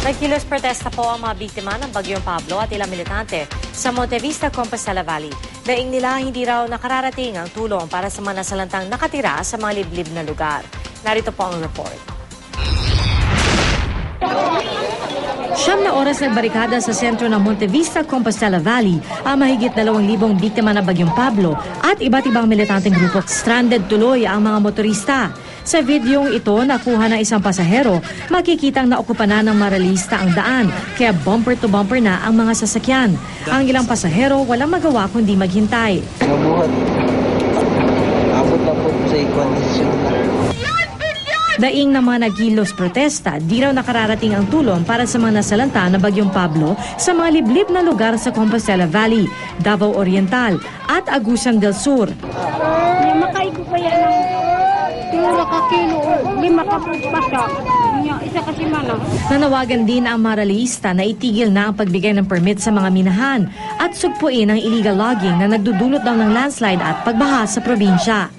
Nagkilos protesta po ang mga biktima ng Bagyong Pablo at ilang militante sa Monte Vista, Compostela Valley. Daing nila hindi raw nakararating ang tulong para sa mga nasalantang nakatira sa mga liblib na lugar. Narito po ang report. 7 na oras nagbarikada sa sentro ng Monte Vista, Compostela Valley ang mahigit 2,000 biktima ng Bagyong Pablo at iba't ibang militanteng grupo. Stranded tuloy ang mga motorista. Sa videong ito, nakuha ng isang pasahero, makikitang naokupa na ng maralista ang daan, kaya bumper to bumper na ang mga sasakyan. Ang ilang pasahero walang magawa kundi maghintay. Mabuhat. Abot na po sa kondisyon. Daing ng mga nagkilos protesta, di raw nakararating ang tulong para sa mga nasalanta na Bagyong Pablo sa mga liblib na lugar sa Compostela Valley, Davao Oriental at Agusan del Sur. Makaigo pa yan ng 2 kilo, 5 kapagpasa, isa kasi mana. Nanawagan din ang maralista na itigil na ang pagbigay ng permit sa mga minahan at sugpuin ang illegal logging na nagdudulot daw ng landslide at pagbaha sa probinsya.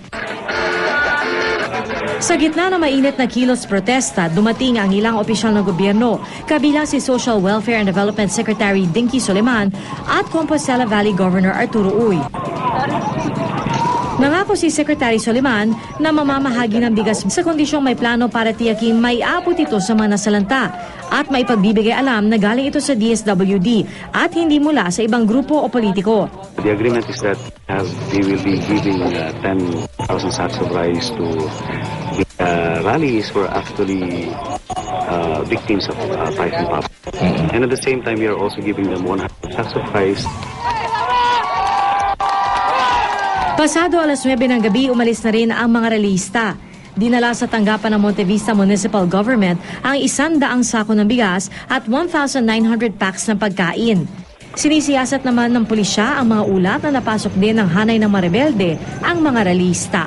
Sa gitna ng mainit na kilos protesta, dumating ang ilang opisyal ng gobyerno, kabilang si Social Welfare and Development Secretary Dinky Soliman at Compostela Valley Governor Arturo Uy. Nangako si Secretary Soliman na mamamahagi ng bigas sa kondisyong may plano para tiyaking may abot ito sa mga nasalanta at may pagbibigay alam na galing ito sa DSWD at hindi mula sa ibang grupo o politiko. The agreement is that they will be giving 10,000 sacks of rice to rallies who are actually victims of Typhoon Pablo. And at the same time, we are also giving them 100 sacks of rice. Pasado alas 9 ng gabi, umalis na rin ang mga ralista. Dinala sa tanggapan ng Monte Vista Municipal Government ang 100 sako ng bigas at 1,900 packs ng pagkain. Sinisiyasat naman ng pulisya ang mga ulat na napasok din ng hanay ng mga rebelde, ang mga ralista.